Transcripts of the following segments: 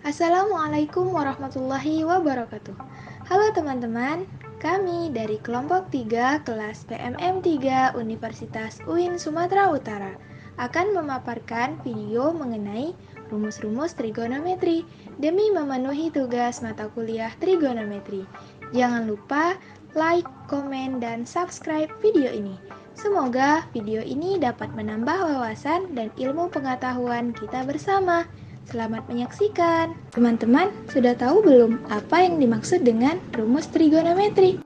Assalamualaikum warahmatullahi wabarakatuh. Halo teman-teman, kami dari kelompok 3 kelas PMM 3 Universitas UIN Sumatera Utara akan memaparkan video mengenai rumus-rumus trigonometri demi memenuhi tugas mata kuliah trigonometri. Jangan lupa like, komen, dan subscribe video ini. Semoga video ini dapat menambah wawasan dan ilmu pengetahuan kita bersama. Selamat menyaksikan. Teman-teman, sudah tahu belum apa yang dimaksud dengan rumus trigonometri?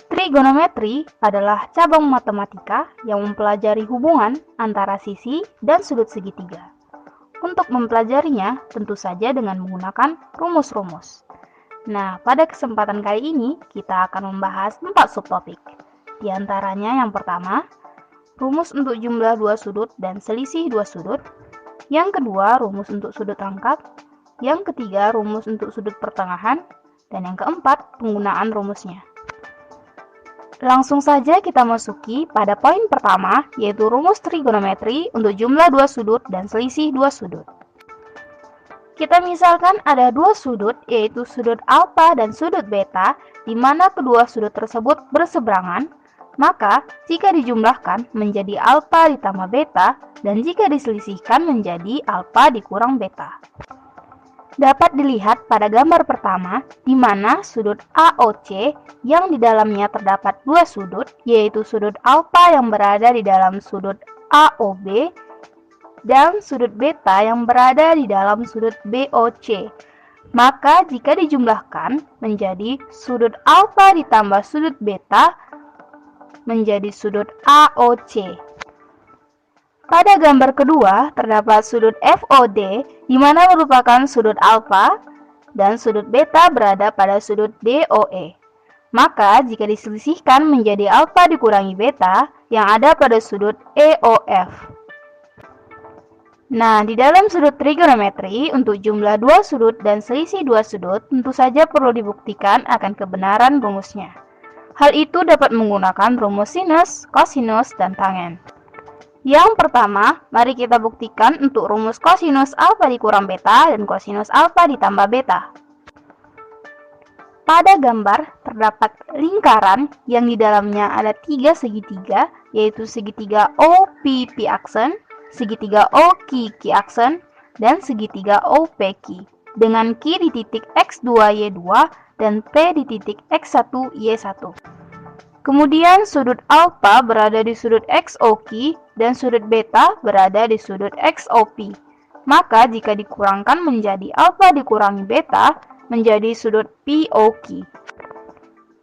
Trigonometri adalah cabang matematika yang mempelajari hubungan antara sisi dan sudut segitiga. Untuk mempelajarinya, tentu saja dengan menggunakan rumus-rumus. Nah, pada kesempatan kali ini, kita akan membahas 4 subtopik. Di antaranya yang pertama, rumus untuk jumlah dua sudut dan selisih dua sudut. Yang kedua, rumus untuk sudut rangkap. Yang ketiga, rumus untuk sudut pertengahan. Dan yang keempat, penggunaan rumusnya. Langsung saja kita masuki pada poin pertama, yaitu rumus trigonometri untuk jumlah dua sudut dan selisih dua sudut. Kita misalkan ada dua sudut, yaitu sudut alfa dan sudut beta, di mana kedua sudut tersebut berseberangan. Maka, jika dijumlahkan menjadi alfa ditambah beta, dan jika diselisihkan menjadi alfa dikurang beta. Dapat dilihat pada gambar pertama, di mana sudut AOC yang di dalamnya terdapat dua sudut, yaitu sudut alfa yang berada di dalam sudut AOB, dan sudut beta yang berada di dalam sudut BOC. Maka, jika dijumlahkan menjadi sudut alfa ditambah sudut beta, menjadi sudut AOC. Pada gambar kedua, terdapat sudut FOD, di mana merupakan sudut alfa, dan sudut beta berada pada sudut DOE. Maka, jika diselisihkan menjadi alfa dikurangi beta, yang ada pada sudut EOF. Nah, di dalam sudut trigonometri, untuk jumlah dua sudut dan selisih dua sudut, tentu saja perlu dibuktikan akan kebenaran rumusnya. Hal itu dapat menggunakan rumus sinus, kosinus, dan tangen. Yang pertama, mari kita buktikan untuk rumus kosinus alfa dikurang beta dan kosinus alfa ditambah beta. Pada gambar, terdapat lingkaran yang di dalamnya ada tiga segitiga, yaitu segitiga OPP aksen, segitiga OQ aksen, dan segitiga OPQ, dengan Q di titik X2Y2 dan P di titik X1Y1. Kemudian sudut alfa berada di sudut XOQ dan sudut beta berada di sudut XOP. Maka jika dikurangkan menjadi alfa dikurangi beta menjadi sudut POQ.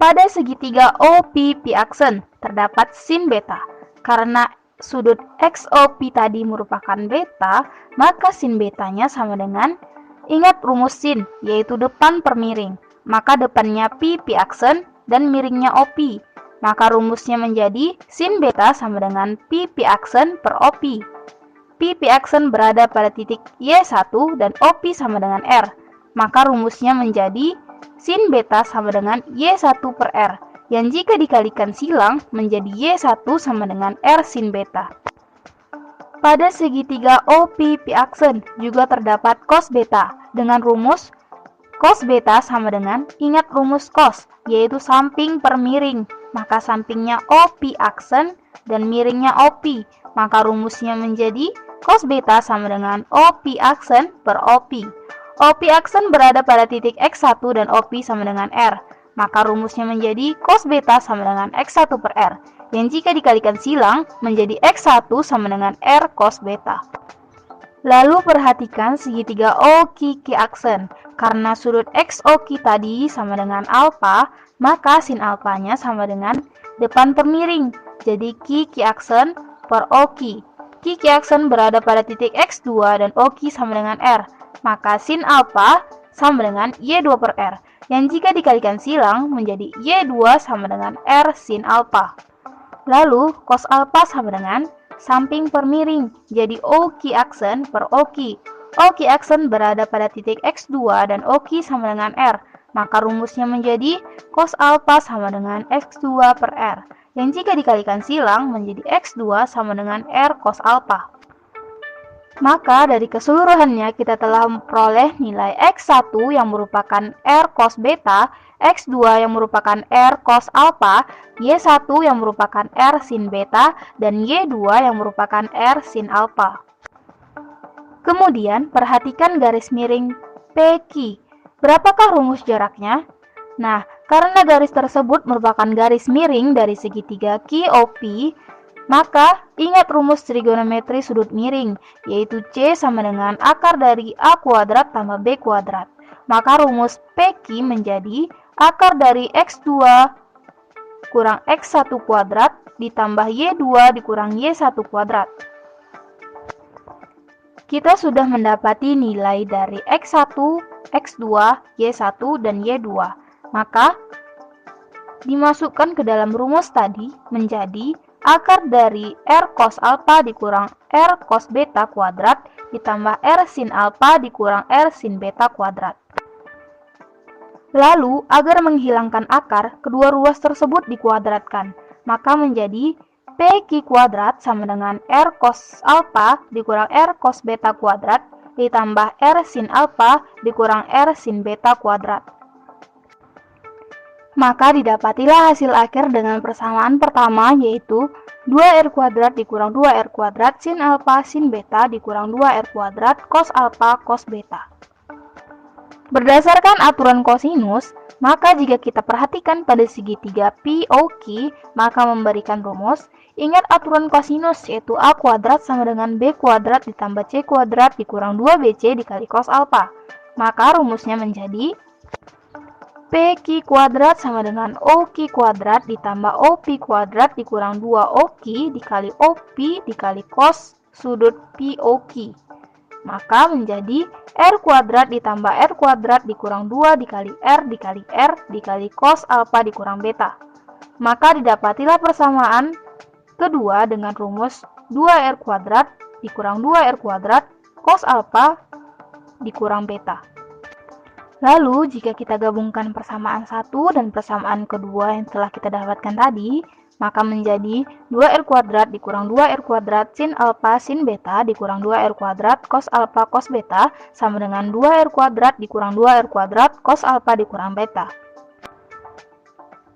Pada segitiga OPP aksen terdapat sin beta. Karena sudut XOP tadi merupakan beta, maka sin betanya sama dengan, ingat rumus sin, yaitu depan per miring. Maka depannya PP aksen dan miringnya OP. Maka rumusnya menjadi sin beta sama dengan PP aksen per OP. PP aksen berada pada titik Y1 dan OP sama dengan R. Maka rumusnya menjadi sin beta sama dengan Y1 per R. Yang jika dikalikan silang menjadi Y1 sama dengan R sin beta. Pada segitiga OPP aksen juga terdapat cos beta dengan rumus cos beta sama dengan, ingat rumus cos, yaitu samping per miring. Maka sampingnya OP aksen dan miringnya OP. Maka rumusnya menjadi cos beta sama dengan OP aksen per OP. OP aksen berada pada titik X1 dan OP sama dengan R. Maka rumusnya menjadi cos beta sama dengan X1 per R. Yang jika dikalikan silang menjadi X1 sama dengan R cos beta. Lalu perhatikan segitiga OQ aksen. Karena sudut XOQ tadi sama dengan alfa, maka sin alfanya sama dengan depan per miring. Jadi Q aksen per OQ. Q aksen berada pada titik X2 dan OQ sama dengan R. Maka sin alfa sama dengan Y2 per R. Yang jika dikalikan silang menjadi Y2 sama dengan R sin alfa. Lalu cos alfa sama dengan samping per miring, jadi OQ aksen per OQ. OQ aksen berada pada titik X2 dan OQ sama dengan R. Maka rumusnya menjadi cos alfa sama dengan X2 per R. Yang jika dikalikan silang menjadi X2 sama dengan R cos alfa. Maka dari keseluruhannya kita telah memperoleh nilai X1 yang merupakan R cos beta, X2 yang merupakan R cos alpha, Y1 yang merupakan R sin beta, dan Y2 yang merupakan R sin alpha. Kemudian perhatikan garis miring PQ. Berapakah rumus jaraknya? Nah, karena garis tersebut merupakan garis miring dari segitiga QOP, maka ingat rumus trigonometri sudut miring, yaitu C sama dengan akar dari A kuadrat tambah B kuadrat. Maka rumus PQ menjadi akar dari X2 kurang X1 kuadrat ditambah Y2 dikurang Y1 kuadrat. Kita sudah mendapati nilai dari X1, X2, Y1, dan Y2. Maka dimasukkan ke dalam rumus tadi menjadi akar dari R cos alpha dikurang R cos beta kuadrat ditambah R sin alpha dikurang R sin beta kuadrat. Lalu, agar menghilangkan akar, kedua ruas tersebut dikuadratkan, maka menjadi PQ kuadrat sama dengan R cos alpha dikurang R cos beta kuadrat ditambah R sin alpha dikurang R sin beta kuadrat. Maka didapatilah hasil akhir dengan persamaan pertama, yaitu 2R kuadrat dikurang 2R kuadrat sin alpha sin beta dikurang 2R kuadrat cos alpha cos beta. Berdasarkan aturan kosinus, maka jika kita perhatikan pada segitiga POQ, maka memberikan rumus. Ingat aturan kosinus, yaitu A kuadrat sama dengan B kuadrat ditambah C kuadrat dikurang 2BC dikali cos alpha. Maka rumusnya menjadi PQ kuadrat sama dengan OQ kuadrat ditambah OP kuadrat dikurang 2OQ dikali OP dikali cos sudut POQ. Maka menjadi R kuadrat ditambah R kuadrat dikurang 2 dikali R dikali cos alpha dikurang beta. Maka didapatilah persamaan kedua dengan rumus 2R kuadrat dikurang 2R kuadrat cos alpha dikurang beta. Lalu, jika kita gabungkan persamaan satu dan persamaan kedua yang telah kita dapatkan tadi, maka menjadi 2R kuadrat dikurang 2R kuadrat sin alpha sin beta dikurang 2R kuadrat cos alpha cos beta sama dengan 2R kuadrat dikurang 2R kuadrat cos alpha dikurang beta.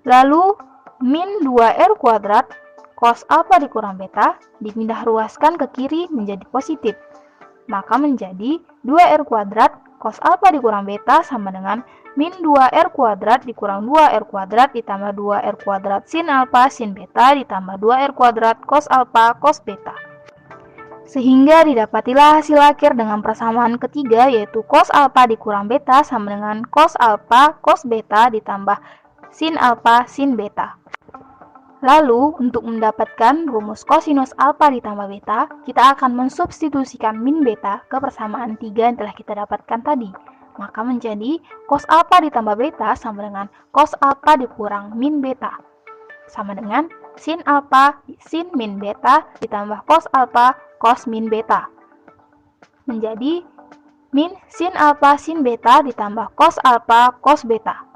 Lalu, min 2R kuadrat cos alpha dikurang beta dipindah ruaskan ke kiri menjadi positif. Maka menjadi 2R kuadrat cos alpha dikurang beta sama dengan min 2R kuadrat dikurang 2R kuadrat ditambah 2R kuadrat sin alpha sin beta ditambah 2R kuadrat cos alpha cos beta. Sehingga didapatilah hasil akhir dengan persamaan ketiga, yaitu cos alpha dikurang beta sama dengan cos alpha cos beta ditambah sin alpha sin beta. Lalu, untuk mendapatkan rumus kosinus alpha ditambah beta, kita akan mensubstitusikan min beta ke persamaan 3 yang telah kita dapatkan tadi. Maka menjadi cos alpha ditambah beta sama dengan cos alpha dikurang min beta. Sama dengan sin alpha sin min beta ditambah cos alpha cos min beta. Menjadi min sin alpha sin beta ditambah cos alpha cos beta.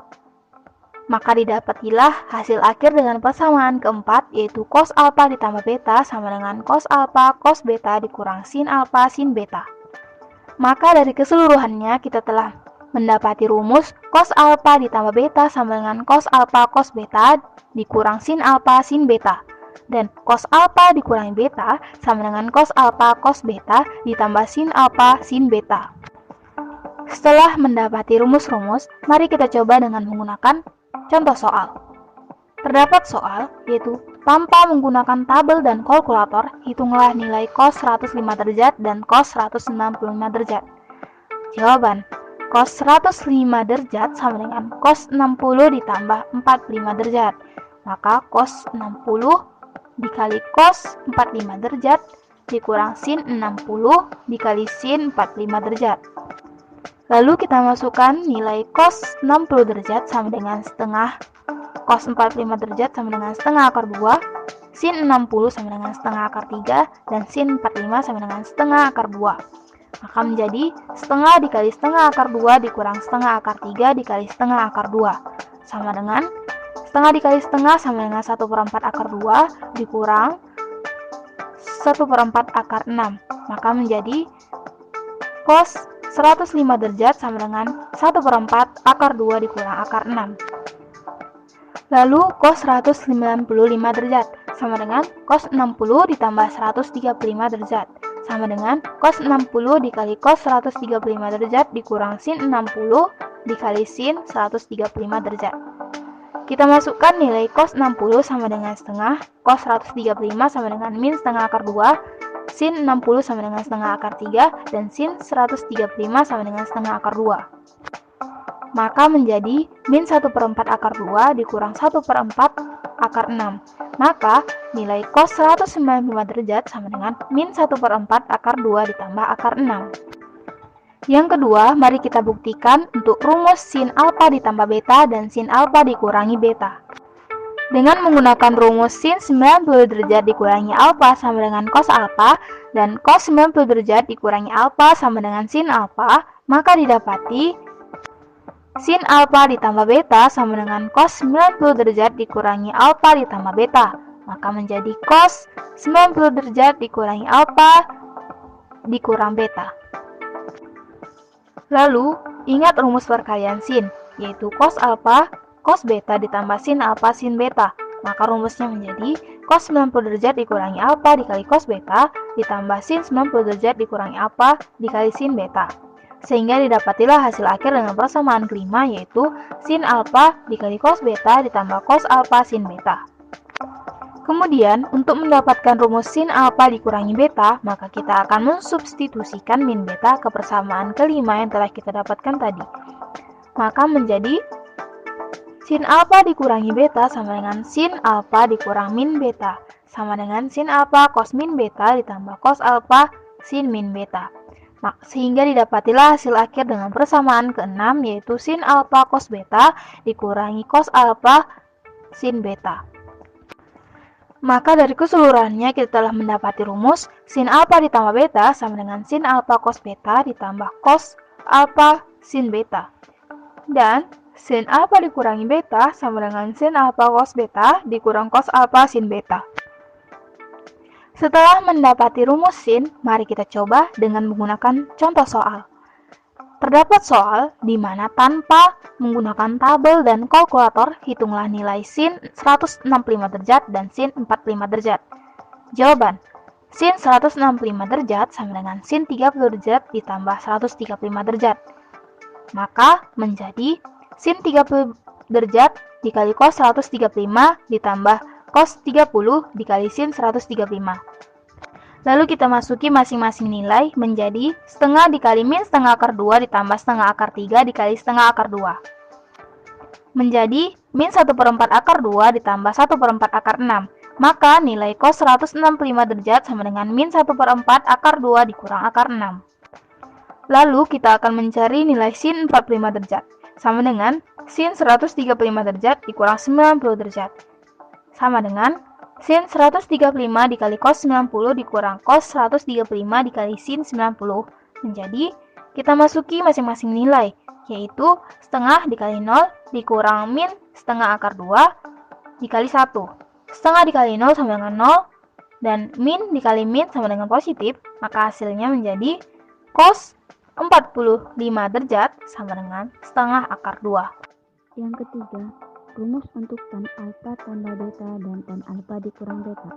Maka didapatilah hasil akhir dengan persamaan keempat, yaitu cos alpha ditambah beta sama dengan cos alpha cos beta dikurang sin alpha sin beta. Maka dari keseluruhannya kita telah mendapati rumus cos alpha ditambah beta sama dengan cos alpha cos beta dikurang sin alpha sin beta. Dan cos alpha dikurangi beta sama dengan cos alpha cos beta ditambah sin alpha sin beta. Setelah mendapati rumus-rumus, mari kita coba dengan menggunakan contoh soal. Terdapat soal, yaitu tanpa menggunakan tabel dan kalkulator, hitunglah nilai cos 105 derajat dan cos 195 derajat. Jawaban, cos 105 derajat sama dengan cos 60 ditambah 45 derajat. Maka cos 60 dikali cos 45 derajat dikurang sin 60 dikali sin 45 derajat. Lalu kita masukkan nilai cos 60 derajat sama dengan setengah cos 45 derajat sama dengan setengah akar 2, sin 60 sama dengan setengah akar 3, dan sin 45 sama dengan setengah akar 2. Maka menjadi setengah dikali setengah akar 2 dikurang setengah akar 3 dikali setengah akar 2. Sama dengan setengah dikali setengah sama dengan 1/4 akar 2 dikurang 1/4 akar 6. Maka menjadi cos 105 derajat sama dengan 1/4 akar 2 dikurang akar 6. Lalu cos 195 derajat sama dengan cos 60 ditambah 135 derajat sama dengan cos 60 dikali cos 135 derajat dikurang sin 60 dikali sin 135 derajat. Kita masukkan nilai cos 60 sama dengan setengah, cos 135 sama dengan min setengah akar 2, sin 60 sama dengan setengah akar 3, dan sin 135 sama dengan setengah akar 2. Maka menjadi min 1/4 akar 2 dikurang 1/4 akar 6. Maka nilai cos 195 derajat sama dengan min 1/4 akar 2 ditambah akar 6. Yang kedua, mari kita buktikan untuk rumus sin alfa ditambah beta dan sin alfa dikurangi beta. Dengan menggunakan rumus sin 90 derajat dikurangi alfa sama dengan cos alfa dan cos 90 derajat dikurangi alfa sama dengan sin alfa, maka didapati sin alfa ditambah beta sama dengan cos 90 derajat dikurangi alfa ditambah beta. Maka menjadi cos 90 derajat dikurangi alfa dikurang beta. Lalu, ingat rumus perkalian sin, yaitu cos alfa, cos beta ditambah sin alfa sin beta. Maka rumusnya menjadi cos 90 derajat dikurangi alfa dikali cos beta ditambah sin 90 derajat dikurangi alfa dikali sin beta. Sehingga didapatilah hasil akhir dengan persamaan kelima, yaitu sin alfa dikali cos beta ditambah cos alfa sin beta. Kemudian, untuk mendapatkan rumus sin alfa dikurangi beta, maka kita akan mensubstitusikan min beta ke persamaan kelima yang telah kita dapatkan tadi. Maka menjadi sin alfa dikurangi beta sama dengan sin alfa dikurang min beta, sama dengan sin alfa cos min beta ditambah cos alfa sin min beta. Sehingga didapatilah hasil akhir dengan persamaan ke-6, yaitu sin alfa cos beta dikurangi cos alfa sin beta. Maka dari keseluruhannya kita telah mendapati rumus sin alfa ditambah beta sama dengan sin alfa cos beta ditambah cos alfa sin beta. Dan sin alfa dikurangi beta sama dengan sin alfa cos beta dikurang cos alfa sin beta. Setelah mendapati rumus sin, mari kita coba dengan menggunakan contoh soal. Terdapat soal di mana tanpa menggunakan tabel dan kalkulator, hitunglah nilai sin 165 derajat dan sin 45 derajat. Jawaban: sin 165 derajat sama dengan sin 30 derajat ditambah 135 derajat. Maka menjadi sin 30 derajat dikali cos 135 ditambah cos 30 dikali sin 135. Lalu kita masuki masing-masing nilai menjadi setengah dikali min setengah akar 2 ditambah setengah akar 3 dikali setengah akar 2. Menjadi min 1/4 akar 2 ditambah 1/4 akar 6. Maka nilai cos 165 derajat sama dengan min 1/4 akar 2 dikurang akar 6. Lalu kita akan mencari nilai sin 45 derajat. Sama dengan sin 135 derajat dikurang 90 derajat. Sama dengan sin 135 dikali cos 90 dikurang cos 135 dikali sin 90. Menjadi, kita masuki masing-masing nilai, yaitu setengah dikali 0 dikurang min setengah akar 2 dikali 1. Setengah dikali 0 sama dengan 0, dan min dikali min sama dengan positif, maka hasilnya menjadi cos 45 derajat sama dengan setengah akar 2. Yang ketiga, rumus untuk tan alfa tambah beta dan tan alfa dikurang beta.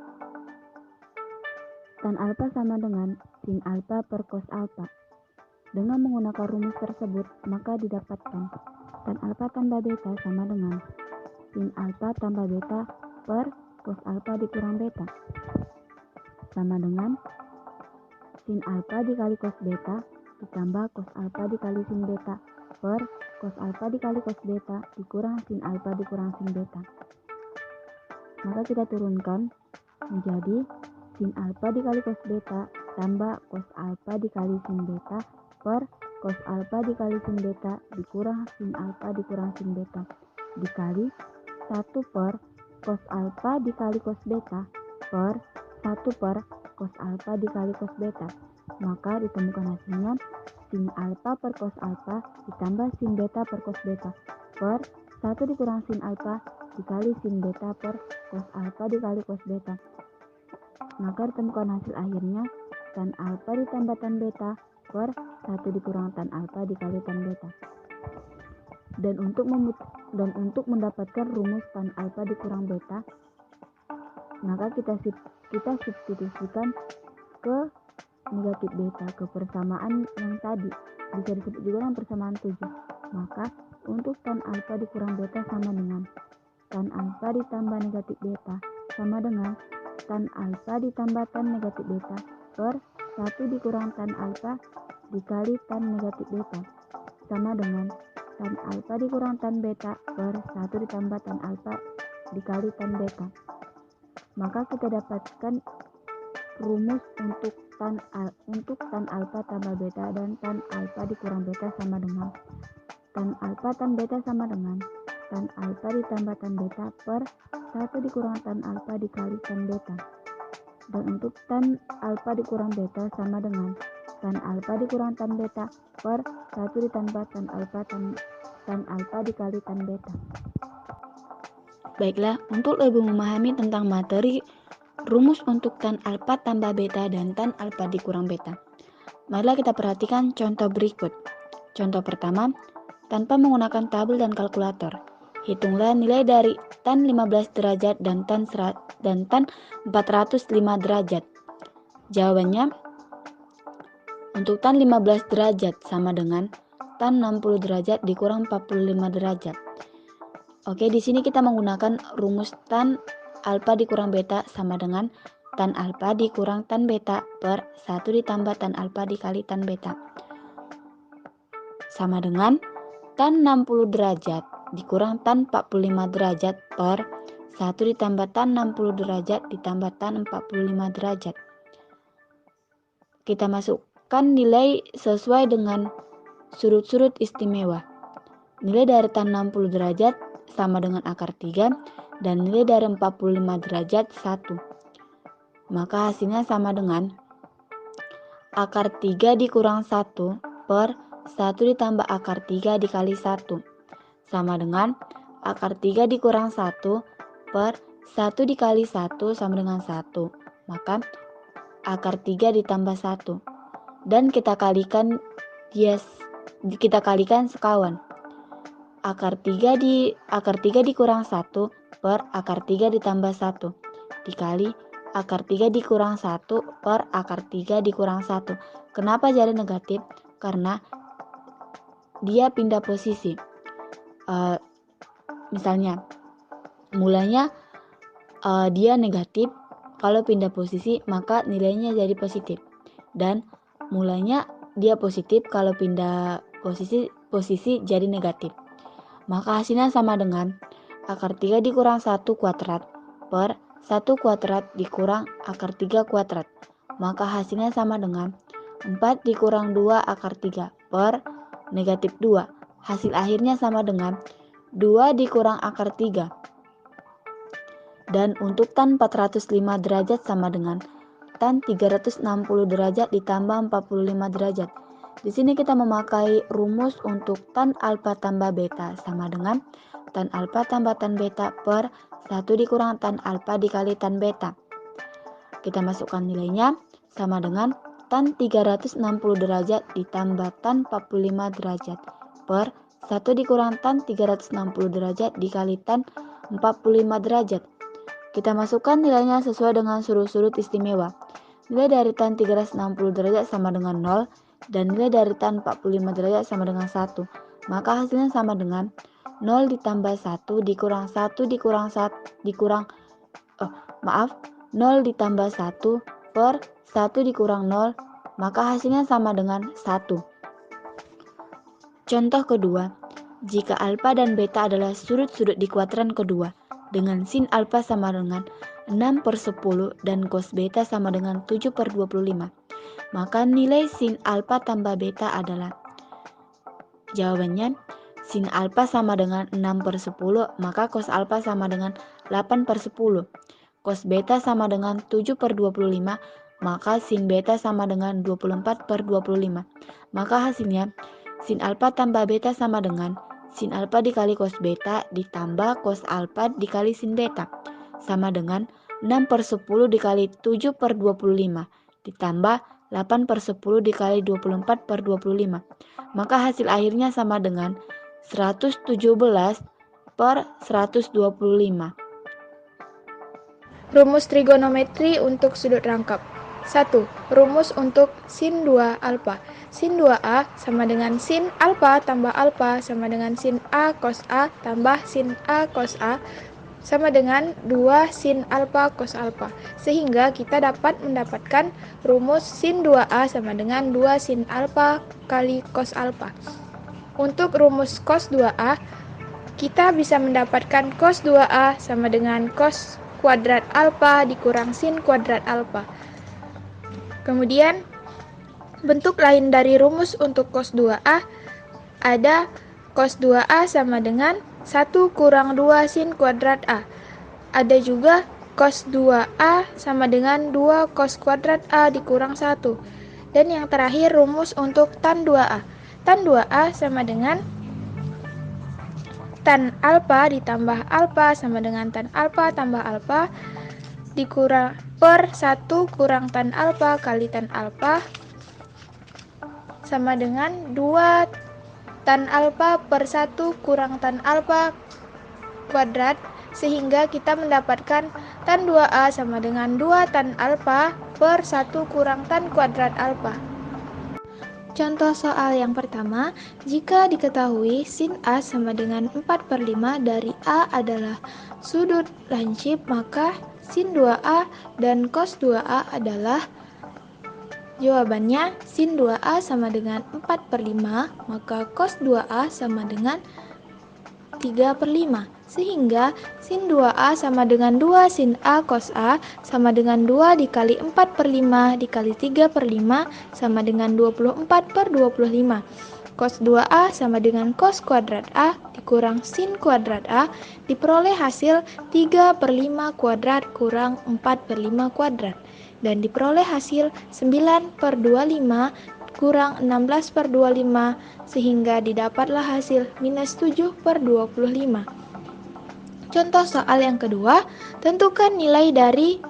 Tan alfa sama dengan sin alfa per cos alfa. Dengan menggunakan rumus tersebut, maka didapatkan tan alfa tambah beta sama dengan sin alfa tambah beta per cos alfa dikurang beta. Sama dengan sin alfa dikali cos beta ditambah cos alfa dikali sin beta per cos alfa dikali cos beta dikurang sin alfa dikurang sin beta. Maka kita turunkan menjadi sin alfa dikali cos beta tambah cos alfa dikali sin beta per cos alfa dikali sin beta dikurang sin alfa dikurang sin beta dikali 1 per cos alfa dikali cos beta per 1 per cos alfa dikali cos beta. Maka ditemukan hasilnya sin alfa per cos alfa ditambah sin beta per cos beta per 1 dikurang sin alfa dikali sin beta per cos alfa dikali cos beta. maka ditemukan hasil akhirnya tan alfa ditambah tan beta per 1 dikurang tan alfa dikali tan beta. Dan untuk mendapatkan rumus tan alfa dikurang beta, maka kita substitusikan ke negatif beta, ke persamaan yang tadi, bisa disebut juga dengan persamaan 7. Maka untuk tan alfa dikurang beta sama dengan tan alfa ditambah negatif beta sama dengan tan alfa ditambah tan negatif beta per 1 dikurang tan alfa dikali tan negatif beta sama dengan tan alfa dikurang tan beta per 1 ditambah tan alfa dikali tan beta. Maka kita dapatkan rumus untuk tan alfa tambah beta dan tan alfa dikurang beta sama dengan tan alfa tan beta sama dengan tan alfa ditambah tan beta per 1 dikurang tan alfa dikali tan beta. Dan untuk tan alfa dikurang beta sama dengan tan alfa dikurang tan beta per 1 ditambah tan alfa dikali tan beta. Baiklah, untuk lebih memahami tentang materi rumus untuk tan alfa tambah beta dan tan alfa dikurang beta, marilah kita perhatikan contoh berikut. Contoh pertama, tanpa menggunakan tabel dan kalkulator, hitunglah nilai dari tan 15 derajat dan tan 405 derajat. Jawabannya, untuk tan 15 derajat sama dengan tan 60 derajat dikurang 45 derajat. Oke, di sini kita menggunakan rumus tan alfa dikurang beta sama dengan tan alfa dikurang tan beta per 1 ditambah tan alfa dikali tan beta. Sama dengan tan 60 derajat dikurang tan 45 derajat per 1 ditambah tan 60 derajat ditambah tan 45 derajat. Kita masukkan nilai sesuai dengan sudut-sudut istimewa. Nilai dari tan 60 derajat sama dengan akar 3 dan nilai dari 45 derajat 1. Maka hasilnya sama dengan akar 3 dikurang 1 per 1 ditambah akar 3 dikali 1 sama dengan akar 3 dikurang 1 per 1 dikali 1 sama dengan 1. Maka akar 3 ditambah 1 dan kita kalikan sekawan. Akar 3 dikurang 1 per akar 3 ditambah 1 dikali akar 3 dikurang 1 per akar 3 dikurang 1. Kenapa jadi negatif? Karena dia pindah posisi. Misalnya, mulanya dia negatif, kalau pindah posisi maka nilainya jadi positif. Dan mulanya dia positif, kalau pindah posisi jadi negatif. Maka hasilnya sama dengan akar 3 dikurang 1 kuadrat per 1 kuadrat dikurang akar 3 kuadrat. Maka hasilnya sama dengan 4 dikurang 2 akar 3 per negatif 2. Hasil akhirnya sama dengan 2 dikurang akar 3. Dan untuk tan 405 derajat sama dengan tan 360 derajat ditambah 45 derajat. Di sini kita memakai rumus untuk tan alfa tambah beta sama dengan tan alfa tambah tan beta per 1 dikurang tan alfa dikali tan beta. Kita masukkan nilainya sama dengan tan 360 derajat ditambah tan 45 derajat per 1 dikurang tan 360 derajat dikali tan 45 derajat. Kita masukkan nilainya sesuai dengan sudut-sudut istimewa. Nilai dari tan 360 derajat sama dengan 0 dan nilai dari tan 45 derajat sama dengan 1. Maka hasilnya sama dengan 0 ditambah 1 dikurang 1 dikurang 1 0 ditambah 1 per 1 dikurang 0. Maka hasilnya sama dengan 1. Contoh kedua, jika alfa dan beta adalah sudut-sudut di kuadran kedua dengan sin alfa sama dengan 6/10 dan cos beta sama dengan 7/25, maka nilai sin alfa tambah beta adalah, jawabannya sin alfa sama dengan 6/10, maka cos alfa sama dengan 8/10. Cos beta sama dengan 7/25, maka sin beta sama dengan 24/25. Maka hasilnya sin alfa tambah beta sama dengan sin alfa dikali cos beta ditambah cos alfa dikali sin beta sama dengan 6/10 dikali 7/25 ditambah 8/10 dikali 24/25. Maka hasil akhirnya sama dengan 117/125. Rumus trigonometri untuk sudut rangkap. 1. Rumus untuk sin 2 alfa. Sin 2A sama dengan sin alfa tambah alfa sama dengan sin A cos A tambah sin A cos A sama dengan 2 sin alfa cos alfa. Sehingga kita dapat mendapatkan rumus sin 2A sama dengan 2 sin alfa kali cos alfa. Untuk rumus cos 2A, kita bisa mendapatkan cos 2A sama dengan cos kuadrat alfa dikurang sin kuadrat alfa. Kemudian, bentuk lain dari rumus untuk cos 2A ada cos 2A sama dengan 1 kurang 2 sin kuadrat A. Ada juga cos 2A sama dengan 2 cos kuadrat A dikurang 1. Dan yang terakhir rumus untuk tan 2A. Tan 2A sama dengan tan alfa ditambah alfa sama dengan tan alfa tambah alfa dikurang per 1 kurang tan alfa kali tan alfa sama dengan 2 tan alfa per 1 kurang tan alfa kuadrat, sehingga kita mendapatkan tan 2A sama dengan 2 tan alfa per 1 kurang tan kuadrat alfa. Contoh soal yang pertama, jika diketahui sin A sama dengan 4/5 dari A adalah sudut lancip, maka sin 2A dan cos 2A adalah, jawabannya sin 2A sama dengan 4/5, maka cos 2A sama dengan 3/5. Sehingga sin 2A sama dengan 2 sin A cos A sama dengan 2 dikali 4/5 dikali 3/5 sama dengan 24/25. Cos 2A sama dengan cos kuadrat A dikurang sin kuadrat A diperoleh hasil 3/5 kuadrat kurang 4/5 kuadrat. Dan diperoleh hasil 9/25 kurang 16/25 sehingga didapatlah hasil minus 7/25. Contoh soal yang kedua, tentukan nilai dari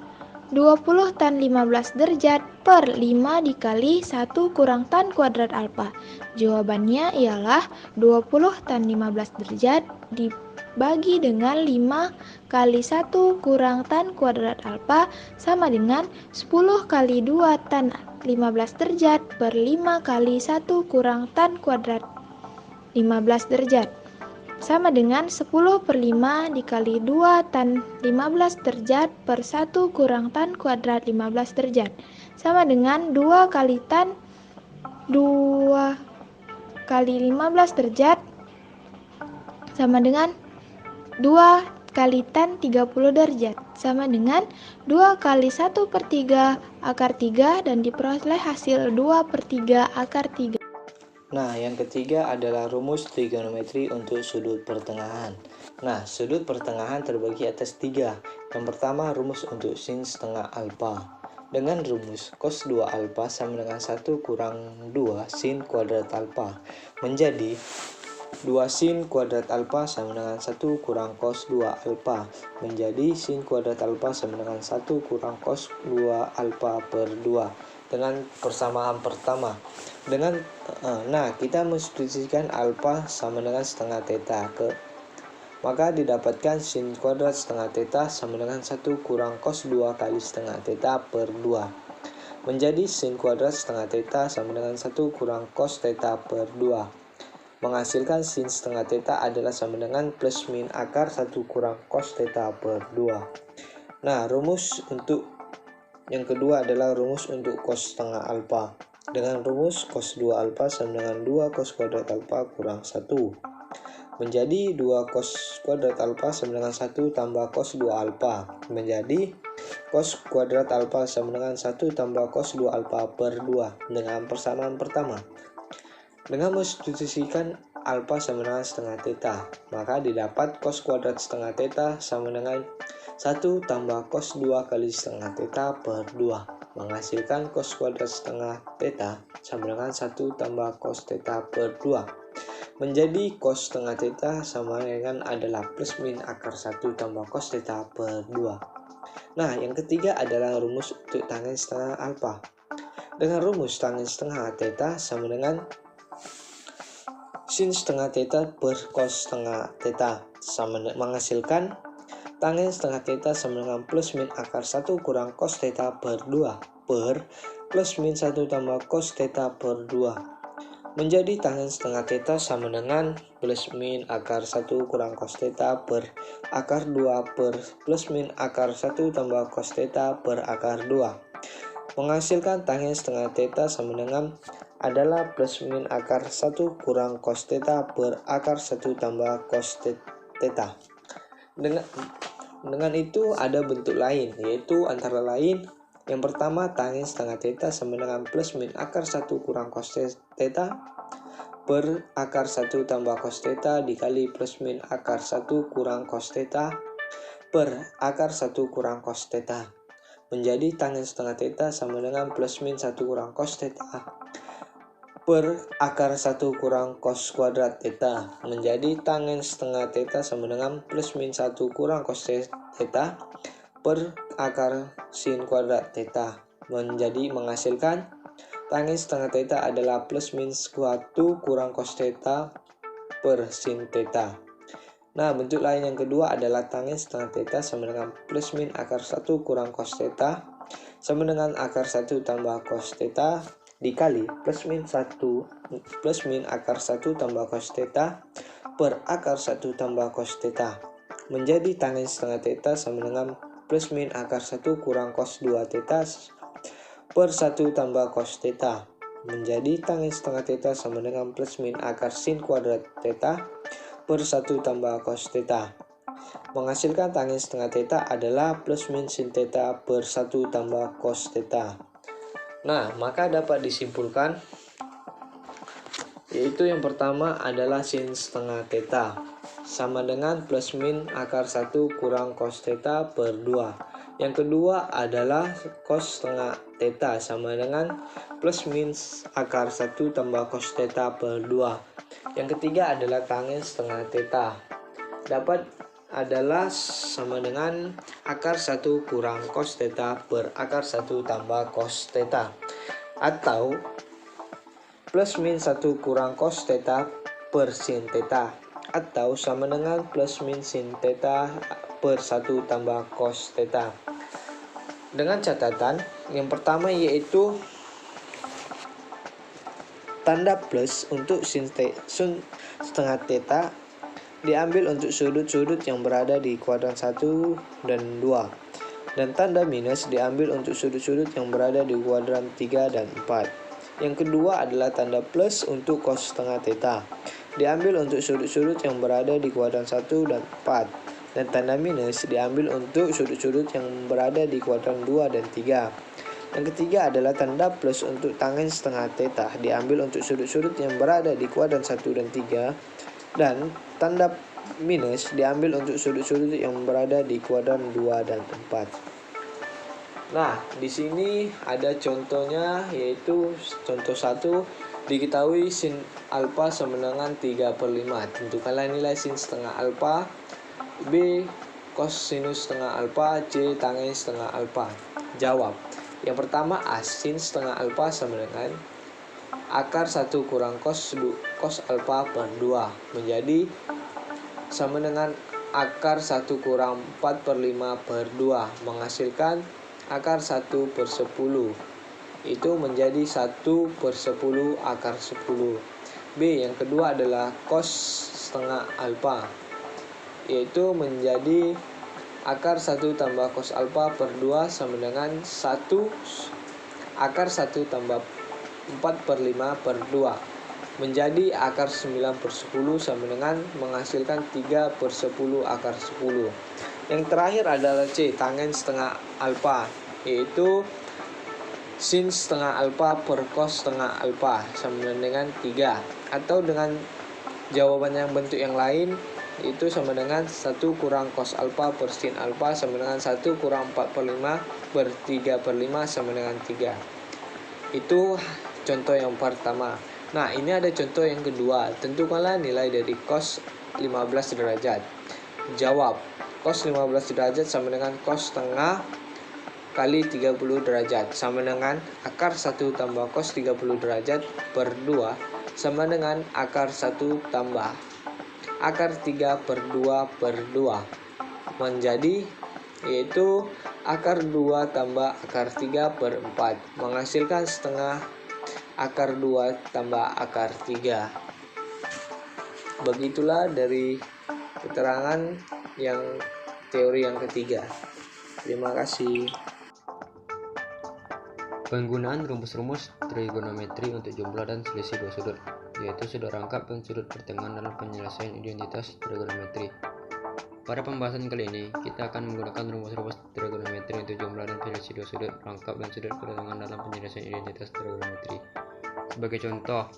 20 tan 15 derajat per 5 dikali 1 kurang tan kuadrat alfa. Jawabannya ialah 20 tan 15 derajat dibagi dengan 5 kali 1 kurang tan kuadrat alfa sama dengan 10 kali 2 tan 15 derajat per 5 kali 1 kurang tan kuadrat 15 derajat sama dengan 10/5 dikali 2 tan 15 derajat per 1 kurang tan kuadrat 15 derajat sama dengan 2 kali tan 2 kali 15 derajat sama dengan 2 kali tan 30 derajat sama dengan 2 kali 1/3 akar 3 dan diperoleh hasil 2/3 akar 3. Nah, yang ketiga adalah rumus trigonometri untuk sudut pertengahan. Nah, sudut pertengahan terbagi atas 3. Yang pertama, rumus untuk sin setengah alfa. Dengan rumus cos 2 alfa sama dengan 1 kurang 2 sin kuadrat alfa. Menjadi 2 sin kuadrat alfa sama dengan 1 kurang cos 2 alfa. Menjadi sin kuadrat alfa sama dengan 1 kurang cos 2 alfa per 2. Dengan persamaan pertama, kita mensubstitusikan alfa sama dengan setengah theta maka didapatkan sin kuadrat setengah theta sama dengan 1 kurang cos 2 kali setengah theta per 2. Menjadi sin kuadrat setengah theta sama dengan 1 kurang cos theta per 2. Menghasilkan sin setengah theta adalah sama dengan plus min akar 1 kurang cos theta per 2. Nah, rumus untuk yang kedua adalah rumus untuk cos setengah alfa. Dengan rumus cos 2 alfa sama dengan 2 cos kuadrat alfa kurang 1. Menjadi 2 cos kuadrat alfa sama dengan 1 tambah cos 2 alfa. Menjadi cos kuadrat alfa sama dengan 1 tambah cos 2 alfa per 2 dengan persamaan pertama. Dengan mensubstitusikan alfa sama dengan setengah theta, maka didapat cos kuadrat setengah theta sama dengan 1 tambah cos 2 kali setengah theta per 2. Menghasilkan cos kuadrat setengah theta sama dengan 1 tambah cos theta per 2. Menjadi cos setengah theta sama dengan adalah plus min akar 1 tambah cos theta per 2. Nah, yang ketiga adalah rumus untuk tangen setengah alfa. Dengan rumus tangen setengah theta sama dengan sin setengah theta per cos setengah theta, menghasilkan tangen setengah theta sama dengan plus min akar 1 kurang cos theta per 2 per plus min 1 tambah cos theta per 2. Menjadi tangen setengah theta sama dengan plus min akar 1 kurang cos theta per akar 2 per plus min akar 1 tambah cos theta per akar 2. Menghasilkan tangen setengah theta sama dengan adalah plus min akar 1 kurang cos theta per akar 1 tambah cos theta. Dengan itu ada bentuk lain, yaitu antara lain yang pertama tangen setengah theta sama dengan plus min akar 1 kurang cos theta per akar 1 tambah cos theta dikali plus min akar 1 kurang cos theta per akar 1 kurang cos theta. Menjadi tangen setengah theta sama dengan plus min 1 kurang cos theta per akar 1 kurang cos kuadrat theta. Menjadi tangen setengah theta sama dengan plus min 1 kurang cos theta per akar sin kuadrat theta. Menghasilkan tangen setengah theta adalah plus min 1 kurang cos theta per sin theta. Nah, bentuk lain yang kedua adalah tangen setengah theta sama dengan plus min akar 1 kurang cos theta sama dengan akar 1 tambah cos theta dikali plus min akar 1 tambah cos theta per akar 1 tambah cos theta. Menjadi tangen setengah theta sama dengan plus min akar 1 kurang cos 2 theta per 1 tambah cos theta. Menjadi tangen setengah theta sama dengan plus min akar sin kuadrat theta per 1 tambah cos theta. Menghasilkan tangen setengah theta adalah plus min sin theta per 1 tambah cos theta. Nah, maka dapat disimpulkan yaitu yang pertama adalah sin setengah theta sama dengan plus min akar 1 kurang cos theta per 2. Yang kedua adalah cos setengah theta sama dengan plus min akar 1 tambah cos theta per 2. Yang ketiga adalah tangen setengah theta dapat adalah sama dengan akar 1 kurang cos theta per akar 1 tambah cos theta atau plus min 1 kurang cos theta per sin theta atau sama dengan plus min sin theta per 1 tambah cos theta. Dengan catatan yang pertama yaitu tanda plus untuk sin setengah theta diambil untuk sudut-sudut yang berada di kuadran 1 dan 2 dan tanda minus diambil untuk sudut-sudut yang berada di kuadran 3 dan 4. Yang kedua adalah tanda plus untuk cos setengah theta diambil untuk sudut-sudut yang berada di kuadran 1 dan 4 dan tanda minus diambil untuk sudut-sudut yang berada di kuadran 2 dan 3. Yang ketiga adalah tanda plus untuk tangen setengah theta diambil untuk sudut-sudut yang berada di kuadran 1 dan 3 dan tanda minus diambil untuk sudut-sudut yang berada di kuadran 2 dan 4. Nah, di sini ada contohnya yaitu contoh 1 diketahui sin alfa sama dengan 3/5. Tentukanlah nilai sin setengah alfa, B cos sinus setengah alfa, C tangen setengah alfa. Jawab. Yang pertama A, sin setengah alfa sama dengan akar 1 kurang cos alfa per 2 menjadi sama dengan akar 1 kurang 4/5 per 2 menghasilkan akar 1 per 10 itu menjadi 1 per 10 akar 10. B yang kedua adalah cos setengah alfa yaitu menjadi akar 1 tambah cos alfa per 2 sama dengan 1 akar 1 tambah 4/5 per 2 menjadi akar 9 per 10 sama dengan menghasilkan 3 per 10 akar 10. Yang terakhir adalah C tangen setengah alfa yaitu sin setengah alfa per cos setengah alfa sama dengan 3 atau dengan jawaban yang bentuk yang lain itu sama dengan 1 kurang cos alfa per sin alfa sama dengan 1 kurang 4/5 per 3/5 sama dengan 3. Itu contoh yang pertama. Nah, ini ada contoh yang kedua. Tentukanlah nilai dari cos 15 derajat. Jawab. cos 15 derajat sama dengan cos setengah kali 30 derajat sama dengan akar 1 tambah cos 30 derajat per 2 sama dengan akar 1 tambah akar 3 per 2 per 2 menjadi yaitu akar 2 tambah akar 3 per 4 menghasilkan setengah akar 2 tambah akar 3. Begitulah dari keterangan yang teori yang ketiga. Terima kasih. Penggunaan rumus-rumus trigonometri untuk jumlah dan selisih dua sudut, yaitu sudut rangkap dan sudut pertengahan dalam penyelesaian identitas trigonometri. Pada pembahasan kali ini, kita akan menggunakan rumus-rumus trigonometri untuk jumlah dan selisih dua sudut rangkap dan sudut pertengahan dalam penyelesaian identitas trigonometri. Sebagai contoh,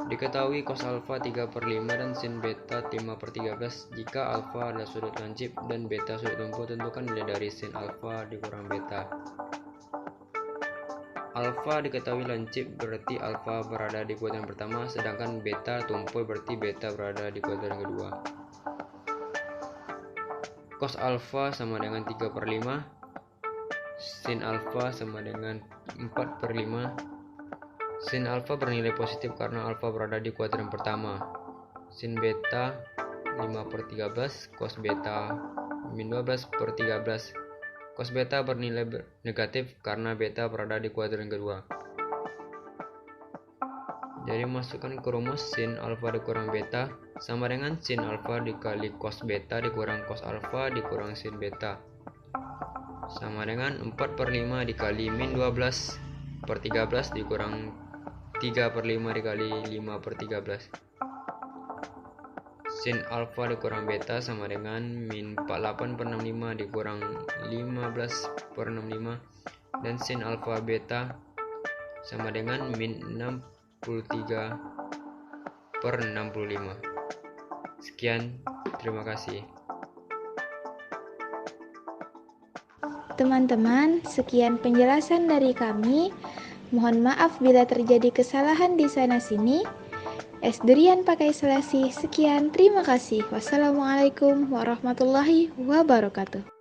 diketahui cos alfa 3/5 dan sin beta 5/13. Jika alfa adalah sudut lancip dan beta sudut tumpul, tentukan nilai dari sin alfa dikurang beta. Alfa diketahui lancip berarti alfa berada di kuadran pertama, sedangkan beta tumpul berarti beta berada di kuadran kedua. Cos alfa sama dengan 3/5, sin alfa sama dengan 4/5. Sin alfa bernilai positif karena alfa berada di kuadran pertama. Sin beta 5/13, cos beta min 12/13. Cos beta bernilai negatif karena beta berada di kuadran kedua. Jadi masukkan ke rumus sin alfa dikurang beta sama dengan sin alfa dikali cos beta dikurang cos alfa dikurang sin beta sama dengan 4/5 dikali min 12/13 dikurang 3/5 dikali 5/13. Sin alfa dikurang beta sama dengan min 48/65 dikurang 15/65 dan sin alfa beta sama dengan min 63/65. Sekian, terima kasih. Teman-teman, sekian penjelasan dari kami. Mohon maaf bila terjadi kesalahan di sana-sini. Durian pakai selasi. Sekian, terima kasih. Wassalamualaikum warahmatullahi wabarakatuh.